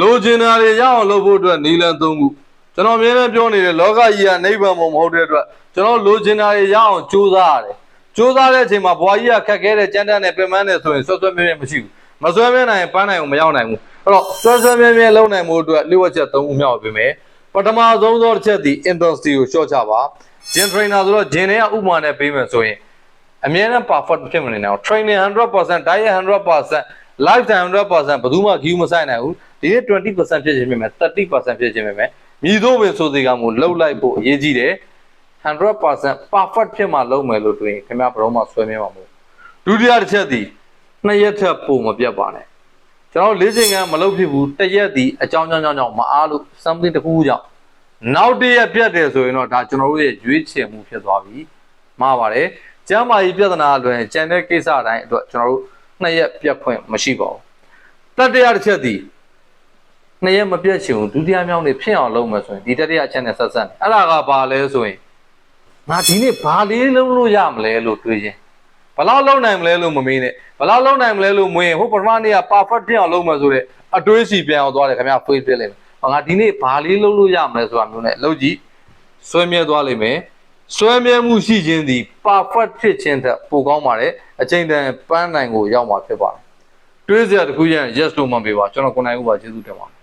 လိုချင်တာတွေရအောင်လုပ်ဖို့အတွက်နီလန်သုံးခုကျွန်တော်အမြဲတမ်းပြောနေတယ်လောကကြီးကနိဗ္ဗာန်မဟုတ်တဲ့အတွက်ကျွန်တော်လိုချင်တာတွေရအောင်ကြိုးစားရတယ်ကြိုးစားတဲ့အချိန်မှာဘွားကြီးကခက်ခဲတဲ့ကြမ်းတမ်းတဲ့ပြင်ပန်းတဲ့ဆိုရင်ဆွဆွဲမြဲမြဲမရှိဘူးမဆွဲမြဲနိုင်ရင်ပန်းနိုင်အောင်မရောက်နိုင်ဘူးအဲ့တော့ဆွမြဲမြဲလုံနိုင်မှုအတွက်လျှို့ဝှက်ချက်၃ခုမြောက်ပြင်မယ်ပထမဆုံးသောတစ်ချက်ဒီ intensity ကိုလျှော့ချပါ gym trainer ဆိုတော့ gym တွေကဥပမာနဲ့ပေးမယ်ဆိုရင်အမြဲတမ်း perfect ဖြစ်မနေနိုင်အောင် training 100% diet 100% lifetime 100%ဘယ်သူမှ view မဆိုင်နိုင်ဘူးဒီနေ့20% ဖြစ်ခြင်းပြင်မယ်30% ဖြစ်ခြင်းပြင်မယ်မြည်တော့ပဲဆိုသေးကမို့လှုပ်လိုက်ဖို့အရေးကြီးတယ်100% perfect ဖြစ်မှလုပ်မယ်လို့တွင်ခင်ဗျာဘယ်တော့မှဆွဲမြဲမှာမဟုတ်ဒုတိယတစ်ချက်ဒီ2ရက်ထက်ပိုမပြတ်ပါနဲ့ကျွန်တော်လေ့ကျင့်ခန်းမလုပ်ဖြစ်ဘူးတစ်ရက်ဒီအကြောင်းကြောင့်မအားလို့ something တစ်ခုကြောင့်နောက်တစ်ရက်ပြတ်တယ်ဆိုရင်တော့ဒါကျွန်တော်တို့ရဲ့ရွေးချယ်မှုဖြစ်သွားပြီမှားပါတယ်ကျမ်းမာရေးပြဿနာလွယ်ကျန်တဲ့ကိစ္စတိုင်းအတွက်ကျွန်တော်တို့2ရက်ပြတ်ခွင့်မရှိပါဘူးတတိယတစ်ချက်ဒီ2ရက်မပြတ်ချင်ဘူးဒုတိယမြောက်နေ့ဖြစ်အောင်လုပ်မယ်ဆိုရင်ဒီတတိယအချက်နဲ့ဆက်ဆက်နေအဲ့ဒါကဘာလဲဆိုရင်ငါဒီနေ့ဘာလေးလုပ်လို့ရမလဲလို့တွေးရင်ဘယ်လောက်လုပ်နိုင်မလဲလို့မမေးနဲ့ဘယ်လောက်လုပ်နိုင်မလဲလို့မွေးရင်ဟိုပထမနေ့က perfect ဖြစ်အောင်လုပ်မယ်ဆိုတဲ့အတွေးစီပြန်အောင်သွားတယ်ခင်ဗျာ face ပြလိမ့်မယ်ငါဒီနေ့ဘာလေးလုပ်လို့ရမလဲဆိုတာမျိုးနဲ့လုပ်ကြည့်ဆွဲမြဲသွားလိမ့်မယ်ဆွဲမြဲမှုရှိခြင်းသည် perfect ဖြစ်ခြင်းထက်ပိုကောင်းပါတယ်အချိန်တန်ပန်းနိုင်ကိုရောက်မှာဖြစ်ပါတယ်တွေးစရာတစ်ခုရရင် yes လို့မှပေးပါကျွန်တော်ကိုနိုင်ဦးပါကျေးဇူးတင်ပါတယ်